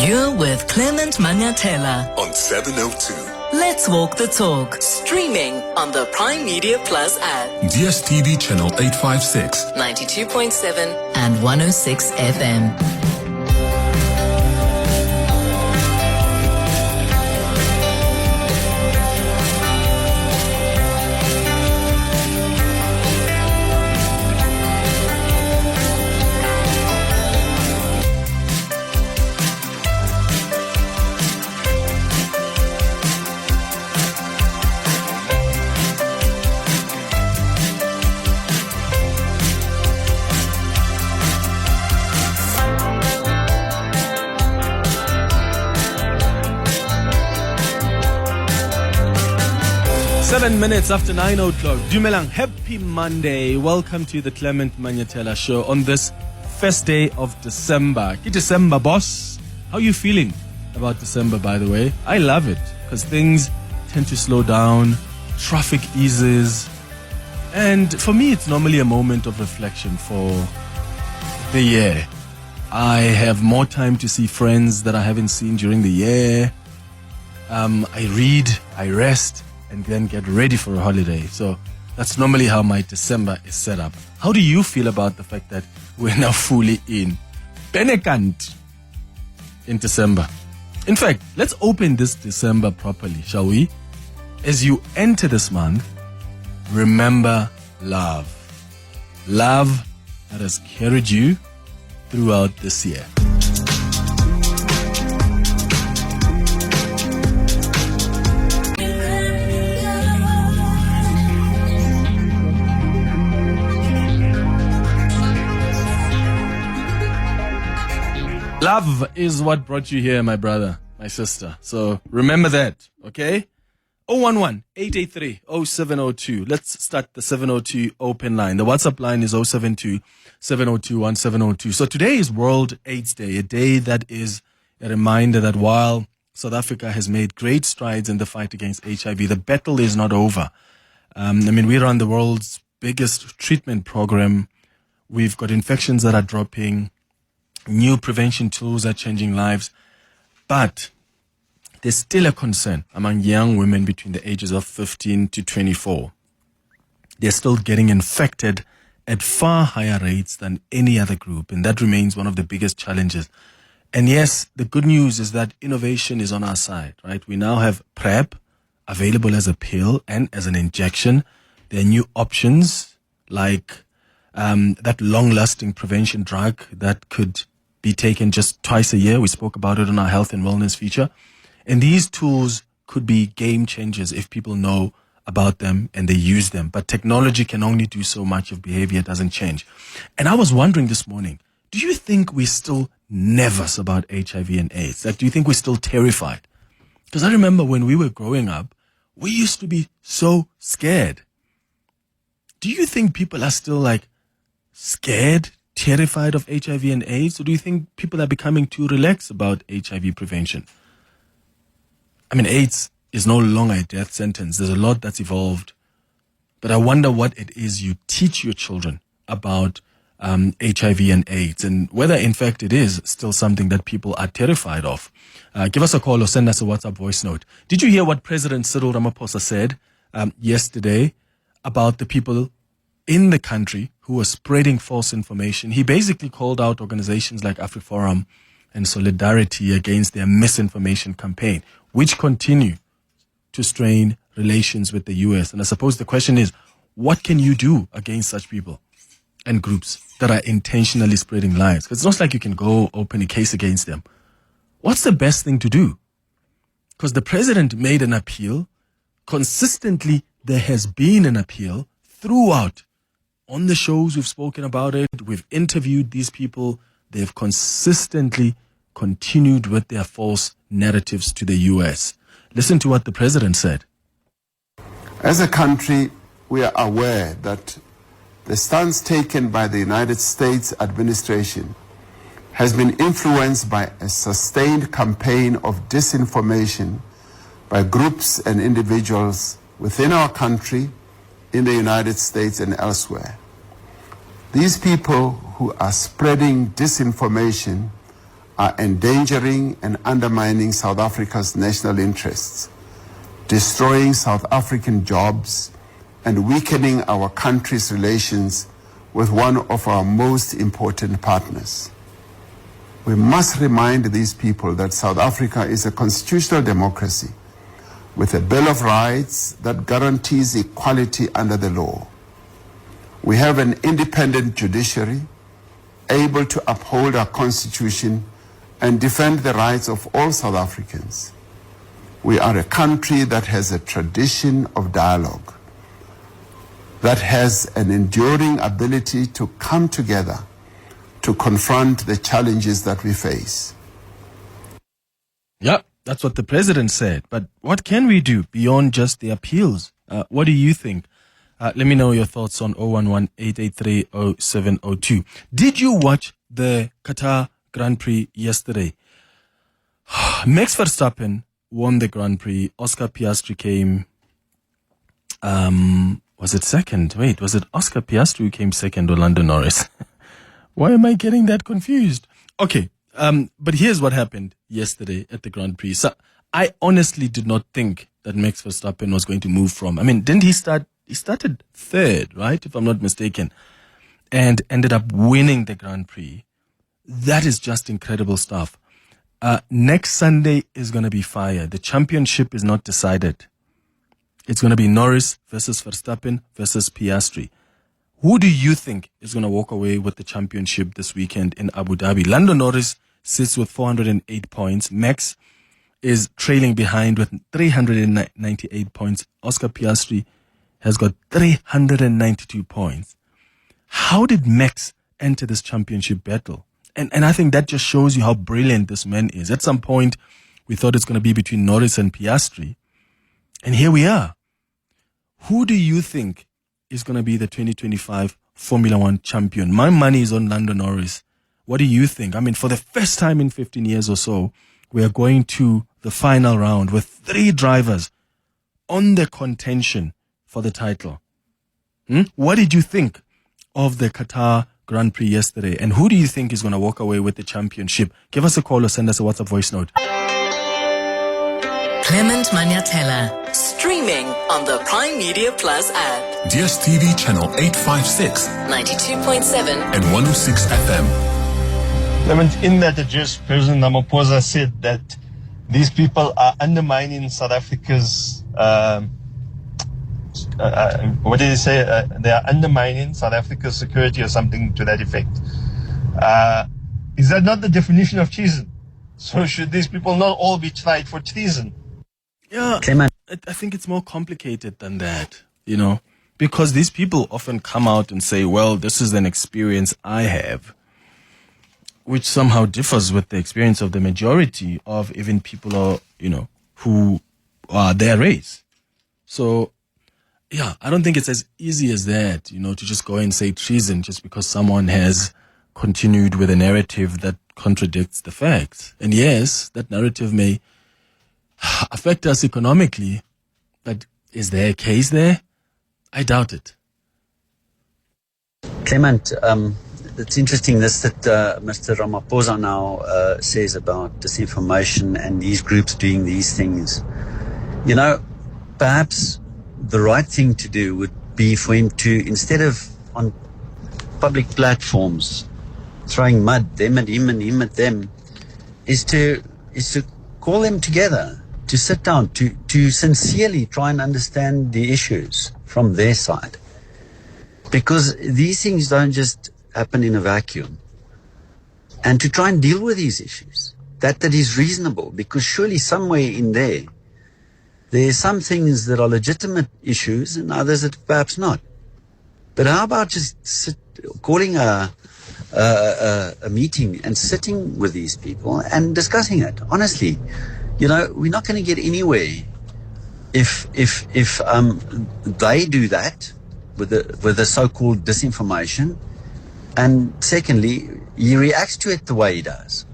You're with Clement Manyathela on 702. Let's walk the talk. Streaming on the Prime Media Plus app. DSTV channel 856. 92.7 and 106 FM. 7 minutes after 9 o'clock. Dumelang, happy Monday. Welcome to the Clement Manyathela Show on this first day of December. It's December, boss. How are you feeling about December, by the way? I love it because things tend to slow down, traffic eases, and for me, it's normally a moment of reflection for the year. I have more time to see friends that I haven't seen during the year. I read, I rest, and then get ready for a holiday. So that's normally how my December is set up. How do you feel about the fact that we're now fully in Benekant in December? In fact, let's open this December properly, shall we? As you enter this month, remember love. Love that has carried you throughout this year. Love is what brought you here, my brother, my sister. So remember that, okay? 011-883-0702. Let's start the 702 open line. The WhatsApp line is 072-702-1702. So today is World AIDS Day, a day that is a reminder that while South Africa has made great strides in the fight against HIV, the battle is not over. We run the world's biggest treatment program. We've got infections that are dropping. New prevention tools are changing lives, but there's still a concern among young women between the ages of 15 to 24. They're still getting infected at far higher rates than any other group, and that remains one of the biggest challenges. And yes, the good news is that innovation is on our side, right? We now have PrEP available as a pill and as an injection. There are new options like that long-lasting prevention drug that could be taken just twice a year. We spoke about it on our health and wellness feature. And these tools could be game changers if people know about them and they use them. But technology can only do so much if behavior doesn't change. And I was wondering this morning, do you think we're still nervous about HIV and AIDS? Like, do you think we're still terrified? Because I remember when we were growing up, we used to be so scared. Do you think people are still like scared, terrified of HIV and AIDS? Or do you think people are becoming too relaxed about HIV prevention? AIDS is no longer a death sentence. There's a lot that's evolved. But I wonder what it is you teach your children about HIV and AIDS, and whether in fact it is still something that people are terrified of. Give us a call or send us a WhatsApp voice note. Did you hear what President Cyril Ramaphosa said yesterday about the people in the country who were spreading false information? He basically called out organizations like AfriForum and Solidarity against their misinformation campaign, which continue to strain relations with the US. And I suppose the question is, what can you do against such people and groups that are intentionally spreading lies? Because it's not like you can go open a case against them. What's the best thing to do? Because the president made an appeal. Consistently, there has been an appeal throughout. On the shows, we've spoken about it. We've interviewed these people. They've consistently continued with their false narratives to the US. Listen to what the president said. As a country, we are aware that the stance taken by the United States administration has been influenced by a sustained campaign of disinformation by groups and individuals within our country, in the United States and elsewhere. These people who are spreading disinformation are endangering and undermining South Africa's national interests, destroying South African jobs, and weakening our country's relations with one of our most important partners. We must remind these people that South Africa is a constitutional democracy with a Bill of Rights that guarantees equality under the law. We have an independent judiciary able to uphold our constitution and defend the rights of all South Africans. We are a country that has a tradition of dialogue, that has an enduring ability to come together to confront the challenges that we face. Yeah, that's what the president said. But what can we do beyond just the appeals? What do you think? Let me know your thoughts on 011-883-0702. Did you watch the Qatar Grand Prix yesterday? Max Verstappen won the Grand Prix. Oscar Piastri came, was it second? Wait, was it Oscar Piastri who came second or Lando Norris? Why am I getting that confused? Okay, but here's what happened yesterday at the Grand Prix. So I honestly did not think that Max Verstappen was going to move from. I mean, didn't he start? He started third, right? If I'm not mistaken, and ended up winning the Grand Prix. That is just incredible stuff. Next Sunday is going to be fire. The championship is not decided. It's going to be Norris versus Verstappen versus Piastri. Who do you think is going to walk away with the championship this weekend in Abu Dhabi? Lando Norris sits with 408 points. Max is trailing behind with 398 points. Oscar Piastri has got 392 points. How did Max enter this championship battle? And I think that just shows you how brilliant this man is. At some point, we thought it's going to be between Norris and Piastri. And here we are. Who do you think is going to be the 2025 Formula One champion? My money is on Lando Norris. What do you think? I mean, for the first time in 15 years or so, we are going to the final round with 3 drivers on the contention for the title. What did you think of the Qatar Grand Prix yesterday? And who do you think is going to walk away with the championship? Give us a call or send us a WhatsApp voice note. Clement Manyathela, streaming on the Prime Media Plus app. DSTV channel 856 92.7 and 106 FM. Clement, in that address, President Ramaphosa said that these people are undermining South Africa's, what did he say? They are undermining South Africa's security or something to that effect. Is that not the definition of treason? So should these people not all be tried for treason? Yeah, I think it's more complicated than that, because these people often come out and say, well, this is an experience I have, which somehow differs with the experience of the majority of even people who are their race. So, yeah, I don't think it's as easy as that, to just go and say treason just because someone has continued with a narrative that contradicts the facts. And yes, that narrative may affect us economically, but is there a case there? I doubt it. Clement, it's interesting that Mr. Ramaphosa now says about disinformation and these groups doing these things. Perhaps the right thing to do would be for him to, instead of on public platforms throwing mud, them at him and him at them, is to call them together, to sit down, to sincerely try and understand the issues from their side. Because these things don't just happen in a vacuum. And to try and deal with these issues, that is reasonable, because surely somewhere in there are some things that are legitimate issues and others that perhaps not. But how about just calling a meeting and sitting with these people and discussing it honestly? We're not going to get anywhere if they do that with the so-called disinformation, and secondly, he reacts to it the way he does.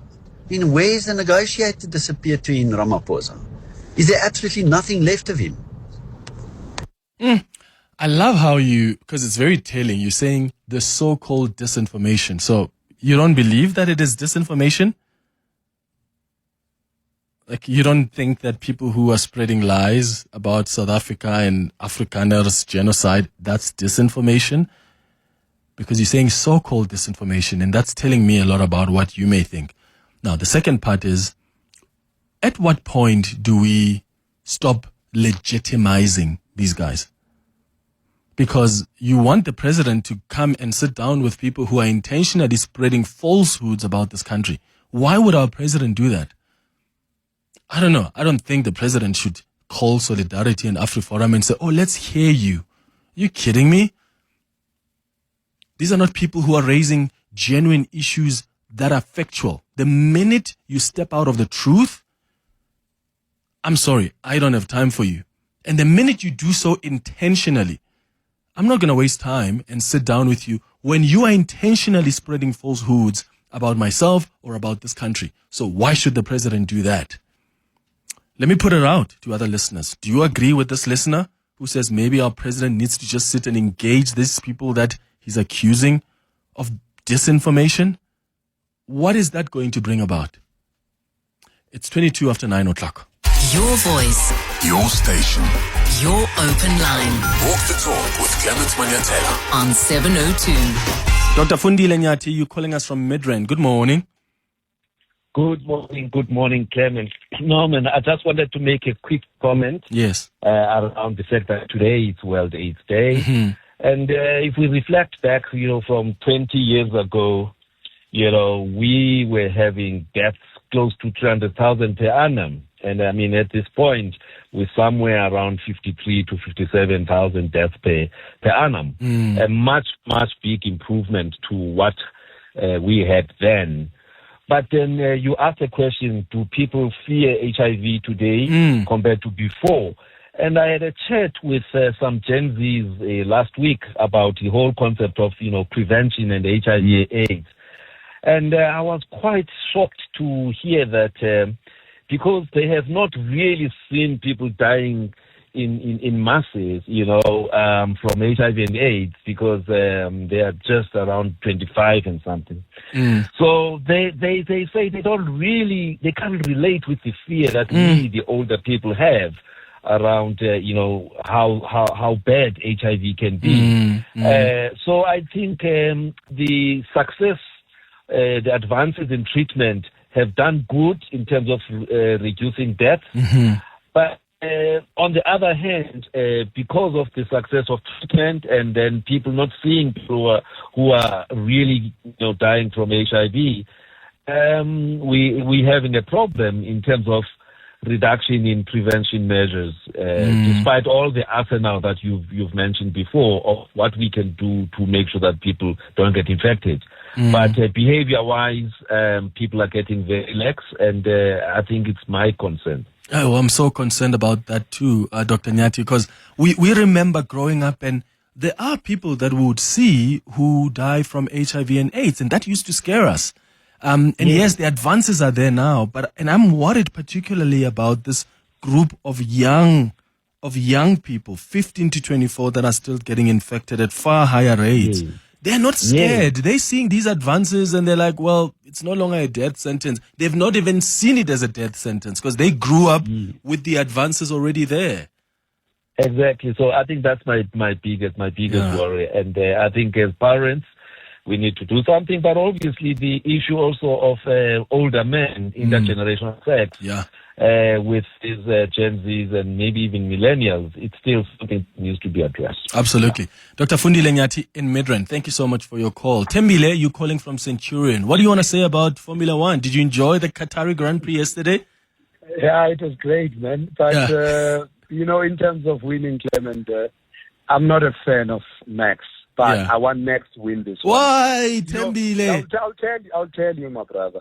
Where's the negotiator disappeared to in Ramaphosa? Is there absolutely nothing left of him? I love how because it's very telling, you're saying the so-called disinformation. So you don't believe that it is disinformation? Like, you don't think that people who are spreading lies about South Africa and Afrikaners genocide, that's disinformation? Because you're saying so-called disinformation, and that's telling me a lot about what you may think. Now, the second part is, at what point do we stop legitimizing these guys? Because you want the president to come and sit down with people who are intentionally spreading falsehoods about this country. Why would our president do that? I don't know. I don't think the president should call Solidarity and AfriForum and say, oh, let's hear you. Are you kidding me? These are not people who are raising genuine issues that are factual. The minute you step out of the truth, I'm sorry, I don't have time for you. And the minute you do so intentionally, I'm not going to waste time and sit down with you when you are intentionally spreading falsehoods about myself or about this country. So why should the president do that? Let me put it out to other listeners. Do you agree with this listener who says maybe our president needs to just sit and engage these people that he's accusing of disinformation? What is that going to bring about? It's 22 after 9 o'clock. Your voice, Your station. your open line Walk the talk with Clement Manyathela. on 702. Dr. Fundile Nyathi, you're calling us from Midrand. Good morning. Good morning, Clement. Norman, I just wanted to make a quick comment Yes. around the fact that today is World AIDS Day. Mm-hmm. And if we reflect back, from 20 years ago, we were having deaths close to 300,000 per annum. And I mean, at this point, we're somewhere around 53 to 57,000 deaths per annum. A much big improvement to what we had then. But then you ask the question, do people fear HIV today compared to before? And I had a chat with some Gen Zs last week about the whole concept of, prevention and HIV/AIDS. And I was quite shocked to hear that because they have not really seen people dying in masses, from HIV and AIDS, because they are just around 25 and something. So they say they can't relate with the fear that we, the older people, have around, how bad HIV can be. So I think the success, the advances in treatment have done good in terms of reducing deaths. But on the other hand, because of the success of treatment and then people not seeing people who are really dying from HIV, we having a problem in terms of reduction in prevention measures, despite all the arsenal that you've mentioned before of what we can do to make sure that people don't get infected. But behavior-wise, people are getting very lax, and I think it's my concern. Oh, I'm so concerned about that too, Dr. Nyathi, because we remember growing up, and there are people that we would see who die from HIV and AIDS, and that used to scare us. Yes, the advances are there now, and I'm worried particularly about this group of young people, 15 to 24, that are still getting infected at far higher rates. They're not scared. They're seeing these advances and they're like, well, it's no longer a death sentence. They've not even seen it as a death sentence because they grew up with the advances already there. Exactly. So I think that's my biggest worry. And I think as parents, we need to do something. But obviously the issue also of older men, intergenerational sex, with these Gen Zs and maybe even millennials, it's still something that needs to be addressed. Absolutely. Dr. Fundile Nyathi in Midrand, thank you so much for your call. Tembile, you calling from Centurion. What do you want to say about Formula One? Did you enjoy the Qatari Grand Prix yesterday? Yeah, it was great, man. But, in terms of winning, Clement, I'm not a fan of Max. But I want Max to win this one. Why, Tembile? I'll tell you, my brother.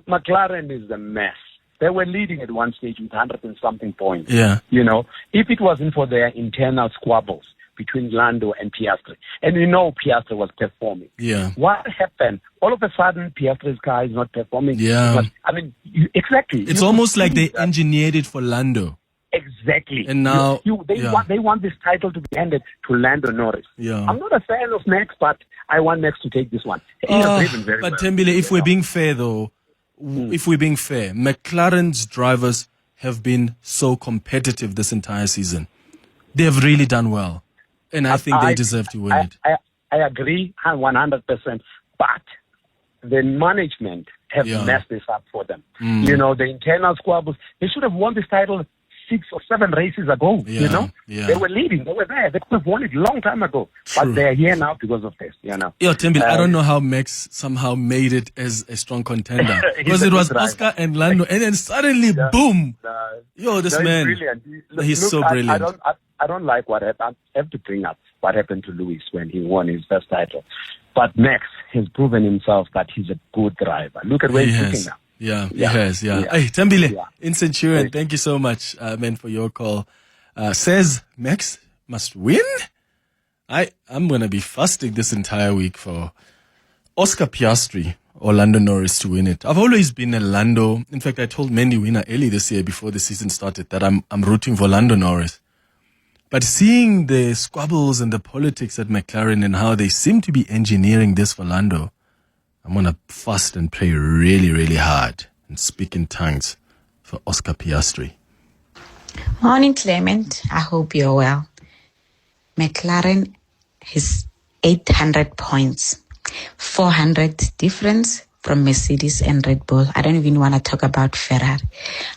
McLaren is a mess. They were leading at one stage with 100 and something points. Yeah. If it wasn't for their internal squabbles between Lando and Piastri, and Piastri was performing. Yeah. What happened? All of a sudden, Piastri's car is not performing. Yeah. Exactly. It's almost like they engineered it for Lando. Exactly. And now they want this title to be handed to Lando Norris. Yeah. I'm not a fan of Max, but I want Max to take this one. He has driven very well. But Tembile, if we're being fair though, if we're being fair, McLaren's drivers have been so competitive this entire season. They have really done well. And I think they deserve to win it. I agree 100%. But the management have messed this up for them. You know, the internal squabbles. They should have won this title 6 or 7 races ago. You know, they were leading. They were there. They could have won it a long time ago. True. But they're here now because of this. You know. Yeah, Tembil, I don't know how Max somehow made it as a strong contender because it was Oscar and Lando, and then suddenly, boom! This man, he's so brilliant. I don't like what happened. I have to bring up what happened to Lewis when he won his first title. But Max has proven himself that he's a good driver. Look at where he's looking now. Yeah, he has. Hey, Tembile, in Centurion, thank you so much, man, for your call. Says Max must win? I'm going to be fasting this entire week for Oscar Piastri or Lando Norris to win it. I've always been a Lando. In fact, I told Mandy Winner early this year before the season started that I'm rooting for Lando Norris. But seeing the squabbles and the politics at McLaren and how they seem to be engineering this for Lando, I'm going to fast and pray really, really hard and speak in tongues for Oscar Piastri. Morning, Clement. I hope you're well. McLaren has 800 points, 400 difference from Mercedes and Red Bull. I don't even want to talk about Ferrari.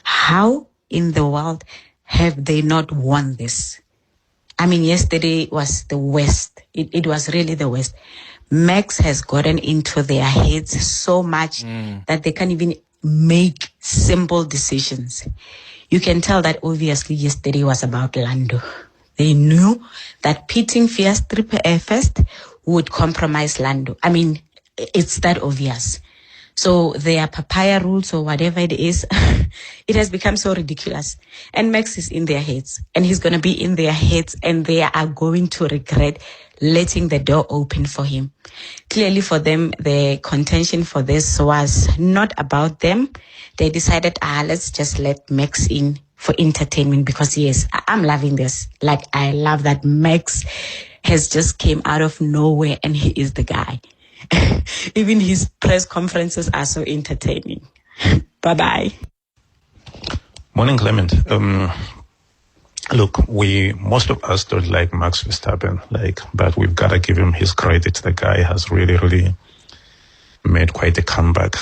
How in the world have they not won this? I mean, yesterday was the worst. It was really the worst. Max has gotten into their heads so much that they can't even make simple decisions. You can tell that obviously yesterday was about Lando. They knew that pitting Piastri first would compromise Lando. I mean, it's that obvious. So their papaya rules or whatever it is, it has become so ridiculous. And Max is in their heads, and he's going to be in their heads, and they are going to regret letting the door open for him. Clearly for them, the contention for this was not about them. They decided, let's just let Max in for entertainment because, yes, I'm loving this. Like, I love that Max has just came out of nowhere and he is the guy. Even his press conferences are so entertaining. Bye-bye. Morning, Clement. Look, most of us don't like Max Verstappen, but we've got to give him his credit. The guy has really, really made quite a comeback.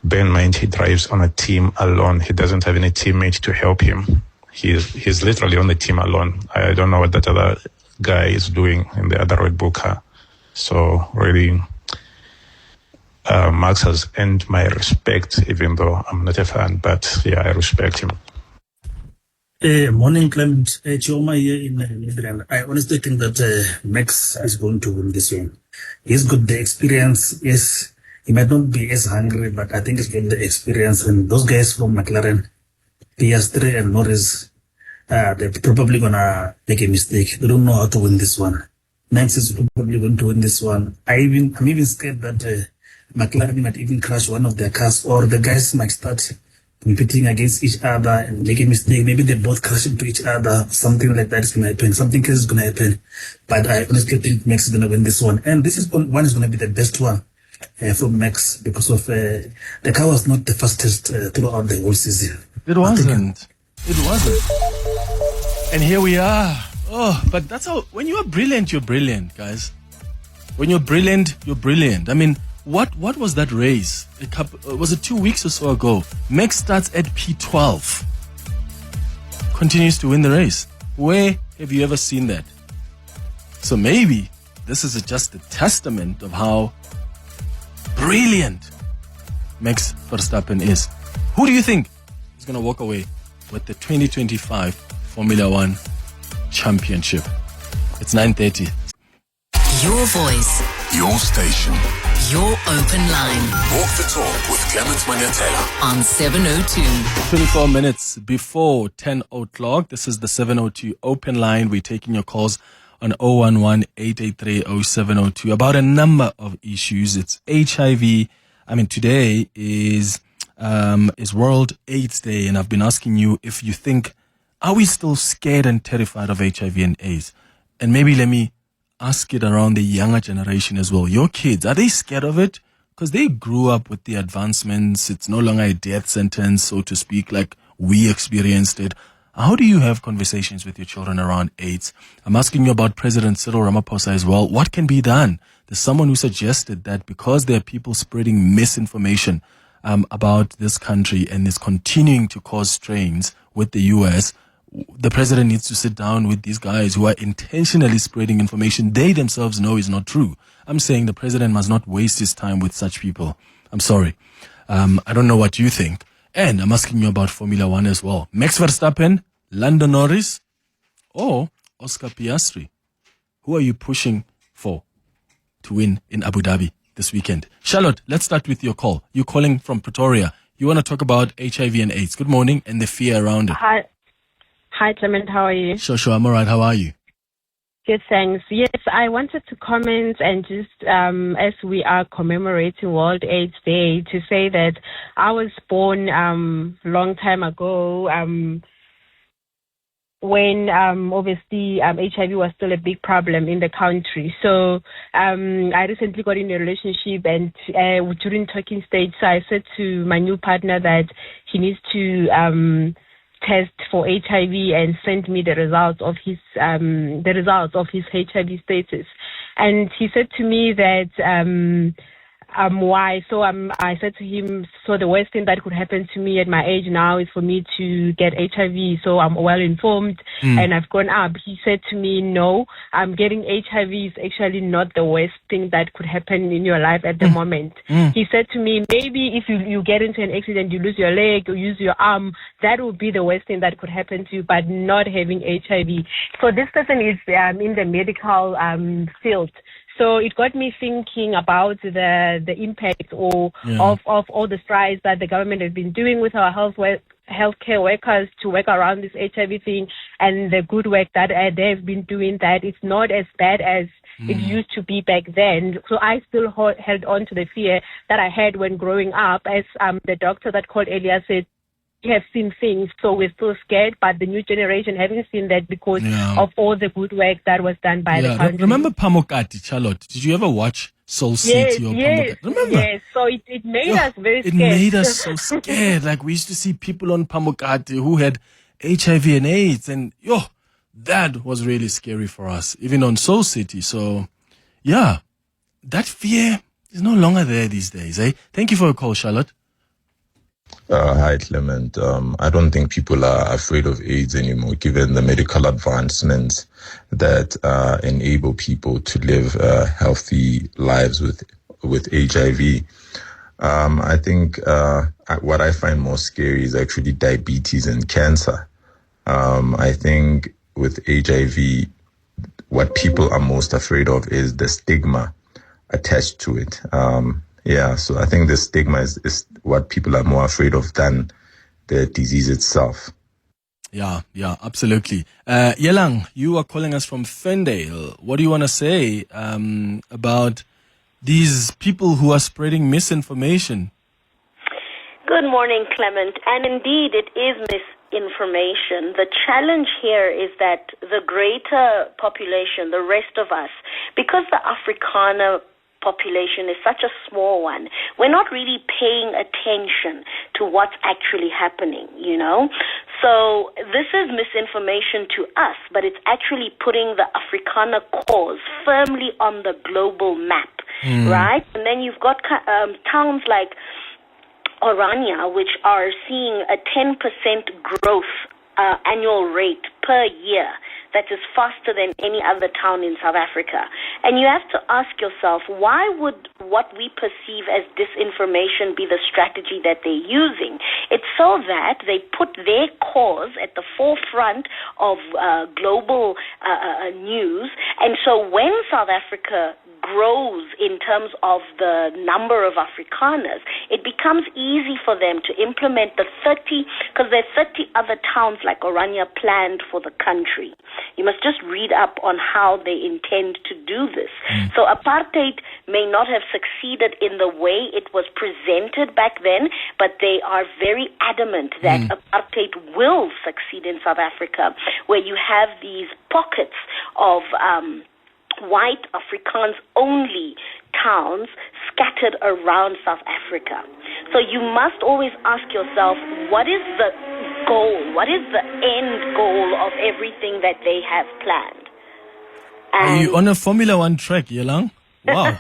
Bear in mind, he drives on a team alone. He doesn't have any teammate to help him. He's literally on the team alone. I don't know what that other guy is doing in the other Red Bull car. So really, Max has earned my respect, even though I'm not a fan. But yeah, I respect him. Morning, Clement. Chioma here in Midrand. I honestly think that Max is going to win this one. He's got the experience. Yes, he might not be as hungry, but I think he's got the experience. And those guys from McLaren, Piastri and Norris, they're probably going to make a mistake. They don't know how to win this one. Max is probably going to win this one. I'm even scared that McLaren might even crash one of their cars, or the guys might start competing against each other and make a mistake. Maybe they both crash into each other. Something like that is going to happen. Something else is going to happen. But I honestly think Max is going to win this one. And this is one is going to be the best one from Max because of the car was not the fastest throughout the whole season. It wasn't. It wasn't. And here we are. Oh, but that's how, when you are brilliant, you're brilliant, guys. When you're brilliant, you're brilliant. I mean, what was that race? Was it 2 weeks or so ago? Max starts at P12. Continues to win the race. Where have you ever seen that? So maybe this is just a testament of how brilliant Max Verstappen is. Who do you think is going to walk away with the 2025 Formula One Championship? It's 9:30. Your voice. Your station. Your open line. Walk the talk with Clement Manyathela on 702. 24 minutes before 10 o'clock. This is the 702 open line. We're taking your calls on 011-883-0702 about a number of issues. It's HIV. I mean, today is World AIDS Day, and I've been asking you if you think, are we still scared and terrified of HIV and AIDS? And maybe let me ask it around the younger generation as well. Your kids, are they scared of it? because they grew up with the advancements. It's no longer a death sentence, so to speak, like we experienced it. How do you have conversations with your children around AIDS? I'm asking you about President Cyril Ramaphosa as well. What can be done? There's someone who suggested that because there are people spreading misinformation about this country and is continuing to cause strains with the U.S., the president needs to sit down with these guys who are intentionally spreading information they themselves know is not true. I'm saying the president must not waste his time with such people. I'm sorry. I don't know what you think. And I'm asking you about Formula One as well. Max Verstappen, Lando Norris, or Oscar Piastri? Who are you pushing for to win in Abu Dhabi this weekend? Charlotte, let's start with your call. You're calling from Pretoria. You want to talk about HIV and AIDS. Good morning and the fear around it. Hi, Clement. How are you? Sure. I'm all right. How are you? Good, thanks. Yes, I wanted to comment and just, as we are commemorating World AIDS Day, to say that I was born long time ago when obviously HIV was still a big problem in the country. So I recently got in a relationship and during talking stage, so I said to my new partner that he needs to test for HIV and sent me the results of his HIV status, and he said to me that why? So I said to him, so the worst thing that could happen to me at my age now is for me to get HIV. So I'm well informed and I've gone up. He said to me, no, getting HIV is actually not the worst thing that could happen in your life at the moment. He said to me, maybe if you get into an accident, you lose your leg or use your arm, that would be the worst thing that could happen to you, but not having HIV. So this person is in the medical field. So it got me thinking about the impact of all the strides that the government has been doing with our healthcare workers to work around this HIV thing, and the good work that they've been doing, that it's not as bad as it used to be back then. So I still held on to the fear that I had when growing up. As the doctor that called earlier said, we have seen things, so we're still scared, but the new generation haven't seen that because of all the good work that was done by the country. Remember Pamukati, Charlotte? Did you ever watch Soul City or Pamukati? Remember? Yes, so it made us very scared. It made us so scared. Like, we used to see people on Pamukati who had HIV and AIDS, and that was really scary for us, even on Soul City. So, that fear is no longer there these days, eh? Thank you for your call, Charlotte. Hi, Clement. I don't think people are afraid of AIDS anymore, given the medical advancements that enable people to live healthy lives with HIV. I think what I find more scary is actually diabetes and cancer. I think with HIV, what people are most afraid of is the stigma attached to it. So I think the stigma is what people are more afraid of than the disease itself. Yeah, absolutely. Yelang, you are calling us from Ferndale. What do you want to say about these people who are spreading misinformation? Good morning, Clement. And indeed, it is misinformation. The challenge here is that the greater population, the rest of us, because the Afrikaner population is such a small one, we're not really paying attention to what's actually happening, So this is misinformation to us, but it's actually putting the Afrikaner cause firmly on the global map, right? And then you've got towns like Orania, which are seeing a 10% growth annual rate per year. That is faster than any other town in South Africa. And you have to ask yourself, why would what we perceive as disinformation be the strategy that they're using? It's so that they put their cause at the forefront of global news. And so when South Africa grows in terms of the number of Afrikaners, it becomes easy for them to implement the 30, because there are 30 other towns like Orania planned for the country. You must just read up on how they intend to do this. So apartheid may not have succeeded in the way it was presented back then, but they are very adamant that apartheid will succeed in South Africa, where you have these pockets of white Afrikaans-only towns scattered around South Africa. So you must always ask yourself, what is the goal? What is the end goal of everything that they have planned? Are you on a Formula One track, Yelang? Wow.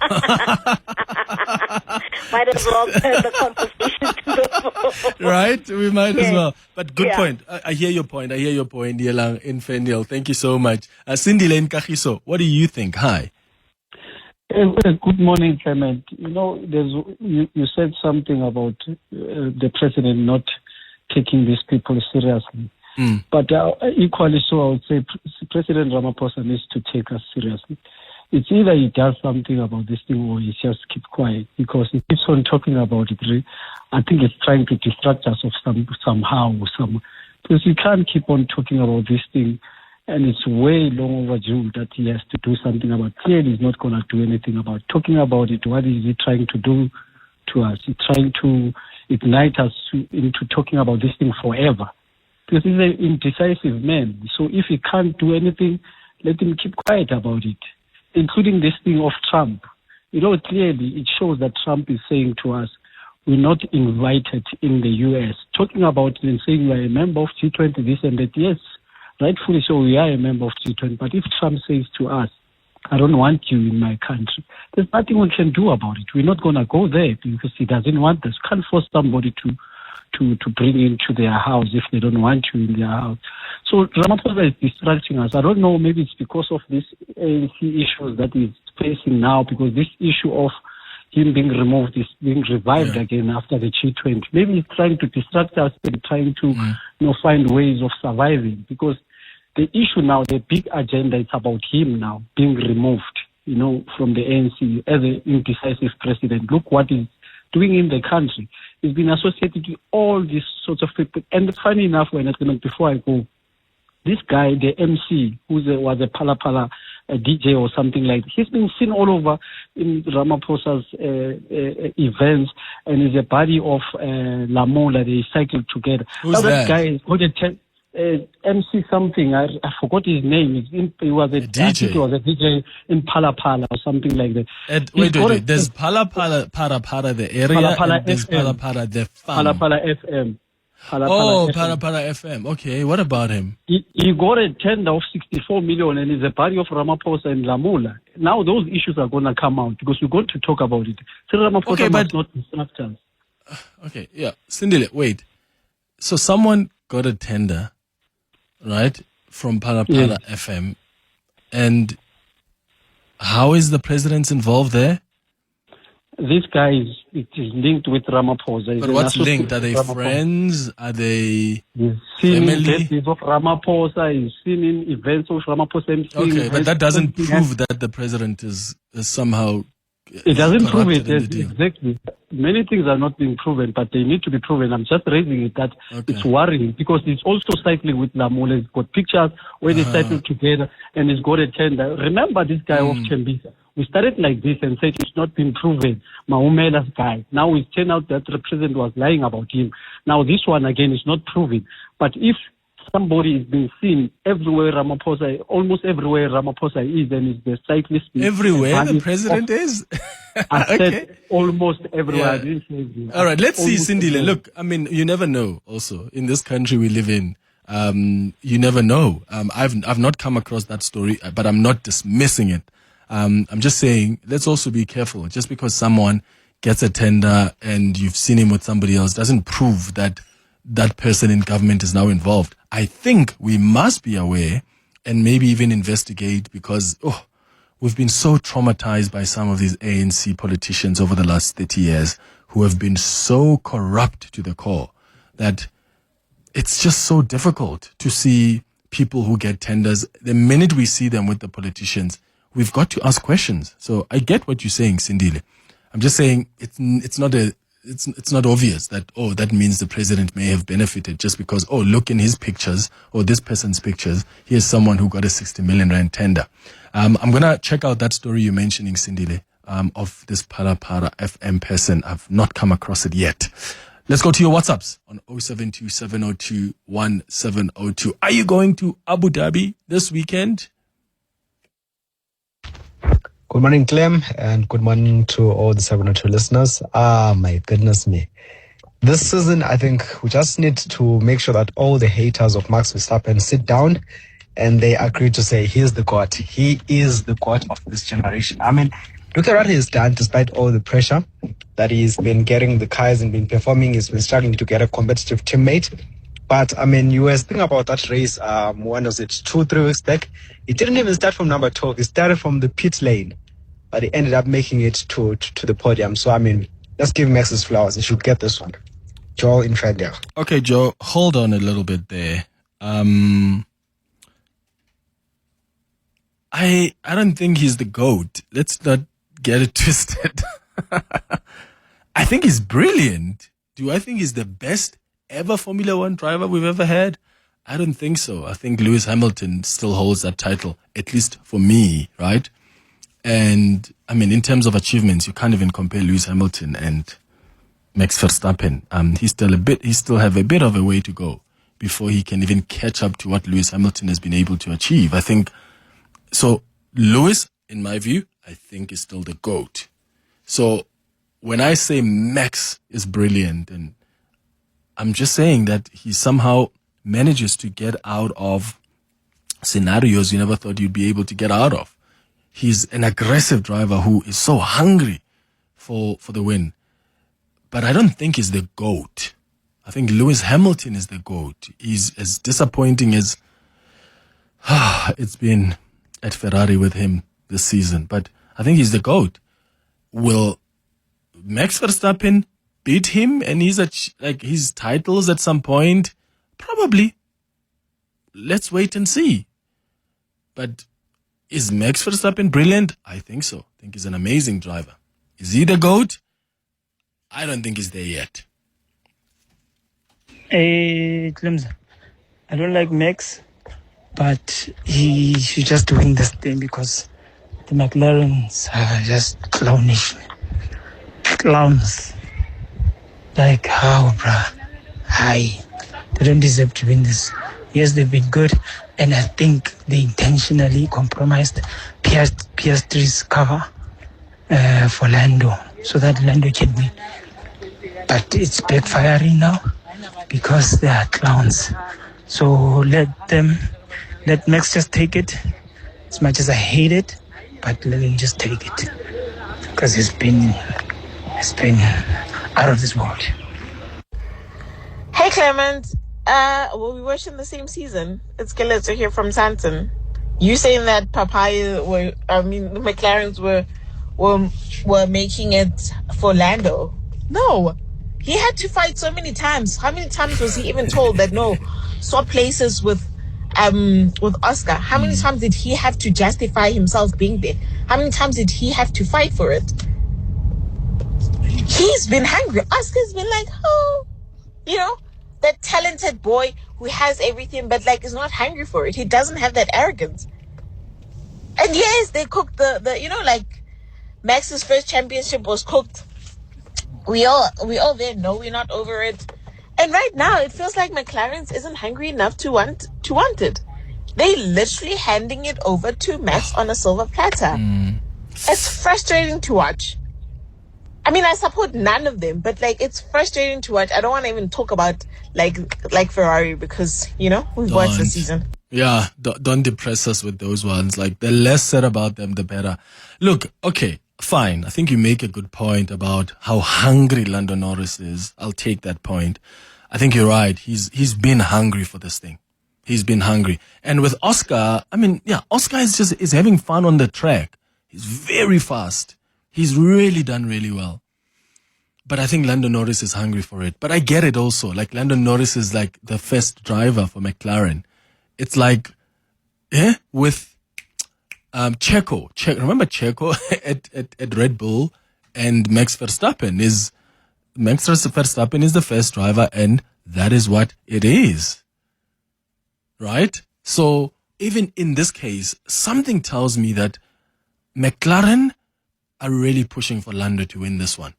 Might as well turn the conversation to the phone. Right? We might as well. But good Yeah. point. I hear your point. Yelang in Fenil. Thank you so much. Cindy Lane Kagiso, what do you think? Hi. Good morning, Clement. You know, you said something about the president not taking these people seriously. But equally so, I would say President Ramaphosa needs to take us seriously. It's either he does something about this thing or he just keeps quiet, because he keeps on talking about it. I think it's trying to distract us of somehow. Because you can't keep on talking about this thing, and it's way long overdue that he has to do something about it. Clearly, he's not going to do anything about talking about it. What is he trying to do to us? He's trying to ignite us into talking about this thing forever. Because he's an indecisive man. So if he can't do anything, let him keep quiet about it, including this thing of Trump. You know, clearly it shows that Trump is saying to us, we're not invited in the U.S. Talking about it and saying we're a member of G20, this and that, yes, rightfully so, we are a member of G20. But if Trump says to us, I don't want you in my country, there's nothing we can do about it. We're not going to go there because he doesn't want us. Can't force somebody to bring into their house if they don't want you in their house. So Ramaphosa is distracting us. I don't know, maybe it's because of these ANC issues that he's facing now, because this issue of him being removed is being revived again after the G20. Maybe he's trying to distract us and trying to find ways of surviving, because the issue now, the big agenda, is about him now being removed, from the ANC as an indecisive president. Look what he's doing in the country. He's been associated with all these sorts of people. And funny enough, before I go, this guy, the MC, who was a Pala DJ or something like that, he's been seen all over in Ramaphosa's events, and is a buddy of Lamola. They cycled together. Who's that? Guy is called MC something. I forgot his name. He was a DJ. I think he was a DJ in Pala or something like that. Wait. There's Pala, the area, and there's Pala, the farm. Pala FM. Pala FM. Okay, what about him? He got a tender of 64 million and is a buddy of Ramaphosa and Lamola. Now those issues are going to come out because we're going to talk about it. So Ramaphosa must not distract us. Okay, yeah. Cindy, wait. So someone got a tender, right, from Pala FM, and how is the president involved there? This guy is linked with Ramaphosa. But what's linked? Are they friends? Are they family? He's of Ramaphosa. He's seen in events of Ramaphosa. Okay, but that doesn't prove that the president is somehow. It doesn't prove it. Exactly. Many things are not being proven, but they need to be proven. I'm just raising it that it's worrying because he's also cycling with Lamola. He's got pictures where they cycle together and he's got a tender. Remember this guy of Chembisa. We started like this and said it's not been proven. Maumela's guy. Now it's turned out that the president was lying about him. Now this one again is not proven. But if somebody is being seen everywhere Ramaphosa, almost everywhere Ramaphosa is, and is the cyclist. Everywhere the president is? I said almost everywhere. I didn't say all right, let's see, Cindy. Look, I mean, you never know also. In this country we live in, you never know. I've not come across that story, but I'm not dismissing it. I'm just saying, let's also be careful. Just because someone gets a tender and you've seen him with somebody else doesn't prove that that person in government is now involved. I think we must be aware and maybe even investigate because we've been so traumatized by some of these ANC politicians over the last 30 years who have been so corrupt to the core that it's just so difficult to see people who get tenders. The minute we see them with the politicians, we've got to ask questions. So I get what you're saying, Sindile. I'm just saying it's not obvious that, that means the president may have benefited just because, look in his pictures or this person's pictures, here's someone who got a 60 million rand tender. I'm going to check out that story you're mentioning, Sindile, of this Para FM person. I've not come across it yet. Let's go to your WhatsApps on 072-702-1702. Are you going to Abu Dhabi this weekend? Good morning, Clem, and good morning to all the 702 listeners. My goodness me. This season, I think we just need to make sure that all the haters of Max Verstappen sit down and they agree to say he's the God. He is the God of this generation. I mean, look at what he's done despite all the pressure that he's been getting the cars and been performing. He's been struggling to get a competitive teammate. But, I mean, you were thinking about that race, when was it, 2-3 weeks back? He didn't even start from number 12. He started from the pit lane. But he ended up making it to the podium. So, I mean, let's give Max his flowers. He should get this one. Joe in Fender. Okay, Joe, hold on a little bit there. I don't think he's the GOAT. Let's not get it twisted. I think he's brilliant. Do I think he's the best ever Formula One driver we've ever had? I don't think so. I think Lewis Hamilton still holds that title, at least for me, right? And I mean, in terms of achievements, you can't even compare Lewis Hamilton and Max Verstappen. He still have a bit of a way to go before he can even catch up to what Lewis Hamilton has been able to achieve. I think so. Lewis, in my view, I think is still the GOAT. So when I say Max is brilliant, and I'm just saying that he somehow manages to get out of scenarios you never thought you'd be able to get out of. He's an aggressive driver who is so hungry for the win. But I don't think he's the GOAT. I think Lewis Hamilton is the GOAT. He's as disappointing as it's been at Ferrari with him this season. But I think he's the GOAT. Will Max Verstappen beat him and his titles at some point? Probably. Let's wait and see. But is Max Verstappen brilliant? I think so. I think he's an amazing driver. Is he the GOAT? I don't think he's there yet. Clemson, I don't like Max, but he should just win this thing because the McLarens are just clownish. Clowns. Like, how, bruh? Hi. They don't deserve to win this. Yes, they've been good, and I think they intentionally compromised PS3's cover for Lando, so that Lando can win. But it's backfiring now because they are clowns. So let Max just take it. As much as I hate it, but let him just take it because it's been out of this world. Hey Clement, we watching the same season. It's Skeletor here from Santon. You saying that the McLarens were making it for Lando? No, he had to fight so many times. How many times was he even told that no, swap places with Oscar? How many times did he have to justify himself being there? How many times did he have to fight for it? He's been hungry. Oscar's been like, oh, that talented boy who has everything but is not hungry for it. He doesn't have that arrogance. And yes, they cooked the Max's first championship was cooked. We all there know we're not over it. And right now it feels like McLaren's isn't hungry enough to want it. They literally handing it over to Max on a silver platter. It's frustrating to watch. I mean, I support none of them, but it's frustrating to watch. I don't want to even talk about like Ferrari because we've watched the season. Yeah, don't depress us with those ones. The less said about them, the better. Look, okay, fine. I think you make a good point about how hungry Lando Norris is. I'll take that point. I think you're right. He's been hungry for this thing. He's been hungry. And with Oscar, Oscar is having fun on the track. He's very fast. He's really done really well. But I think Lando Norris is hungry for it. But I get it also. Lando Norris is the first driver for McLaren. It's with Checo. Remember Checo at Red Bull, and Max Verstappen is the first driver, and that is what it is. Right? So even in this case, something tells me that McLaren are really pushing for Lando to win this one.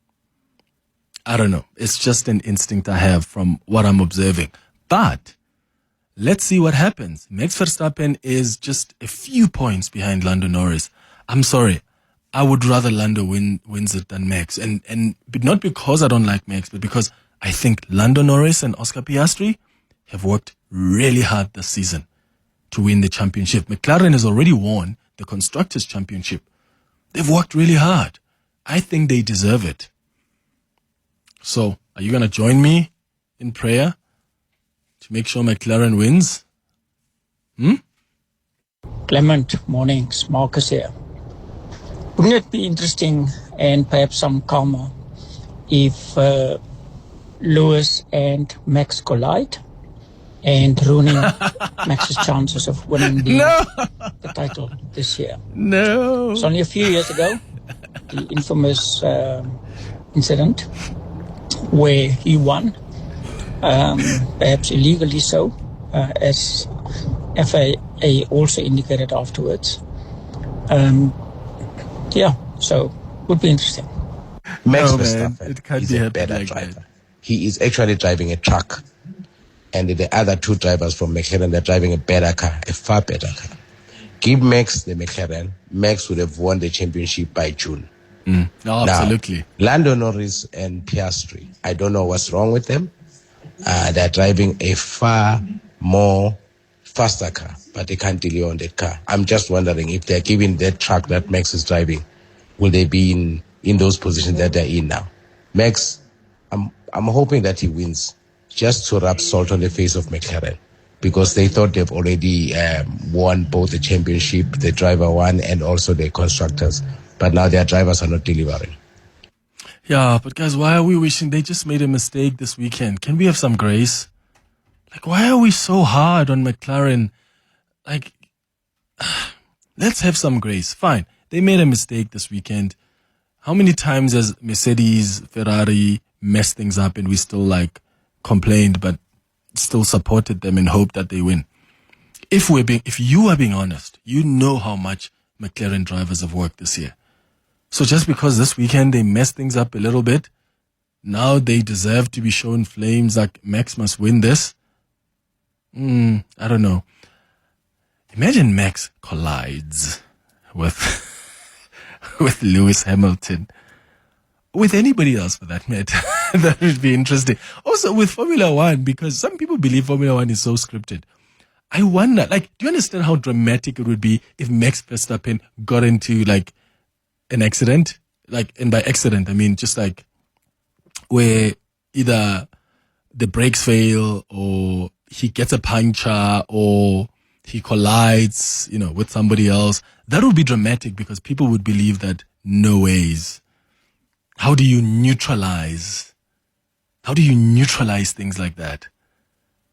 I don't know. It's just an instinct I have from what I'm observing. But let's see what happens. Max Verstappen is just a few points behind Lando Norris. I'm sorry. I would rather Lando wins it than Max. But not because I don't like Max, but because I think Lando Norris and Oscar Piastri have worked really hard this season to win the championship. McLaren has already won the Constructors' Championship. They've worked really hard. I think they deserve it. So, are you going to join me in prayer to make sure McLaren wins? Clement, mornings. Marcus here. Wouldn't it be interesting and perhaps some calmer if Lewis and Max collide and ruining Max's chances of winning the title this year? No. It's only a few years ago, the infamous incident where he won, perhaps illegally so, as FIA also indicated afterwards. So would be interesting. Max No, Verstappen man, it can't is be a better like driver. that. He is actually driving a truck. And the other two drivers from McLaren, they're driving a better car, a far better car. Give Max the McLaren, Max would have won the championship by June. No, absolutely. Now, Lando Norris and Piastri, I don't know what's wrong with them. They're driving a far more faster car, but they can't deliver on that car. I'm just wondering if they're given that truck that Max is driving, will they be in those positions that they're in now? Max, I'm hoping that he wins just to rub salt on the face of McLaren, because they thought they've already won both the championship, the driver one, and also the constructors. But now their drivers are not delivering. Yeah, but guys, why are we wishing they just made a mistake this weekend? Can we have some grace? Like, why are we so hard on McLaren? Like, let's have some grace. Fine. They made a mistake this weekend. How many times has Mercedes, Ferrari messed things up and we still complained but still supported them and hoped that they win? If you are being honest, you know how much McLaren drivers have worked this year. So just because this weekend they messed things up a little bit, now they deserve to be shown flames like Max must win this? I don't know. Imagine Max collides with Lewis Hamilton. With anybody else for that matter. That would be interesting. Also with Formula One, because some people believe Formula One is so scripted. I wonder, do you understand how dramatic it would be if Max Verstappen got into an accident? And by accident, I mean just where either the brakes fail or he gets a puncture or he collides, with somebody else. That would be dramatic because people would believe that no ways. How do you neutralize things like that?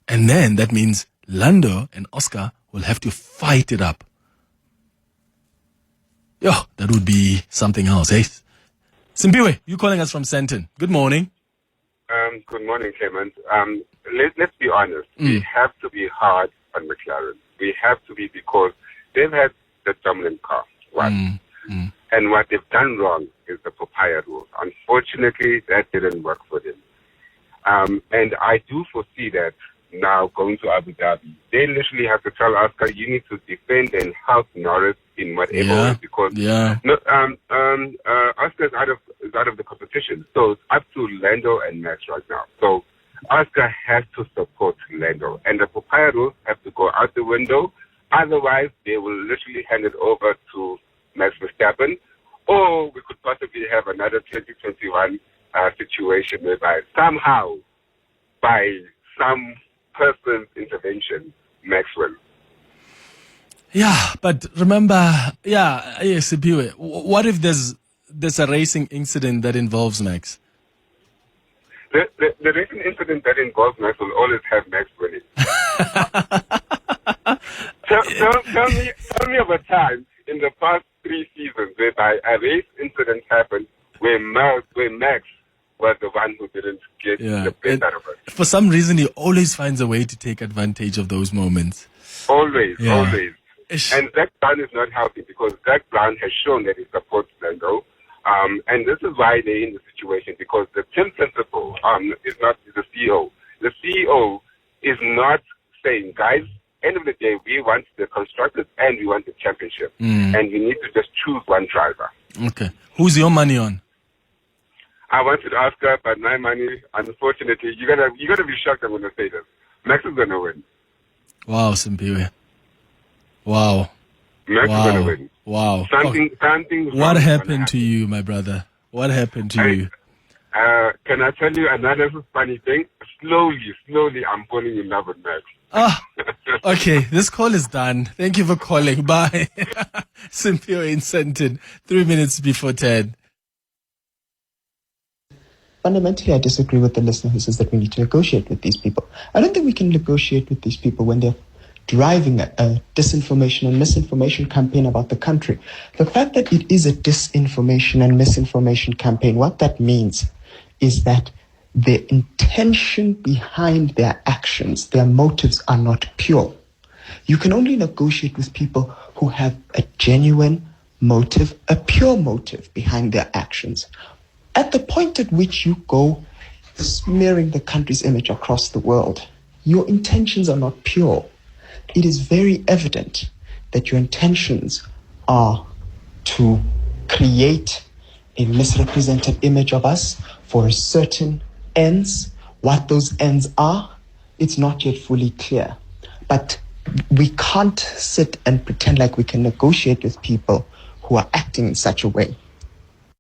And then that means Lando and Oscar will have to fight it up. Yeah, that would be something else, eh? Simpiwe, you calling us from Sandton. Good morning. Good morning, Clement. Let's be honest. We have to be hard on McLaren. We have to be, because they've had the dominant car. One. And what they've done wrong is the papaya rule. Unfortunately, that didn't work for them. And I do foresee that now going to Abu Dhabi, they literally have to tell Oscar, you need to defend and help Norris in whatever way, because Oscar is out of the competition. So it's up to Lando and Max right now. So Oscar has to support Lando, and the papaya rules have to go out the window. Otherwise, they will literally hand it over to Max Verstappen, or we could possibly have another 2021 situation whereby somehow, by some person's intervention, Max wins. Yeah, but remember, Sipiwe, what if there's a racing incident that involves Max? The racing incident that involves Max will always have Max winning. Tell me of a time in the past 3 seasons whereby a race incident happened where Max was the one who didn't get the best out of it. For some reason, he always finds a way to take advantage of those moments. Always. And Zach Brown is not helping, because Zach Brown has shown that he supports Lando. And this is why they're in the situation, because the team principal is not the CEO. The CEO is not saying, guys, end of the day, we want the constructors and we want the championship. And you need to just choose one driver. Okay. Who's your money on? I wanted to ask her, but my money, unfortunately, you're gonna be shocked I'm gonna say this. Max is gonna win. Wow, Simpiwe. Wow. Max is gonna win. Wow. Something. What happened to you, my brother? What happened to you? Can I tell you another funny thing? Slowly, I'm falling in love with Max. Okay, this call is done. Thank you for calling. Bye. Simpiwe in Senton, 3 minutes before 10. Fundamentally, I disagree with the listener who says that we need to negotiate with these people. I don't think we can negotiate with these people when they're driving a disinformation and misinformation campaign about the country. The fact that it is a disinformation and misinformation campaign, what that means is that the intention behind their actions, their motives are not pure. You can only negotiate with people who have a genuine motive, a pure motive behind their actions. At the point at which you go smearing the country's image across the world, your intentions are not pure. It is very evident that your intentions are to create a misrepresented image of us for certain ends. What those ends are, it's not yet fully clear. But we can't sit and pretend like we can negotiate with people who are acting in such a way.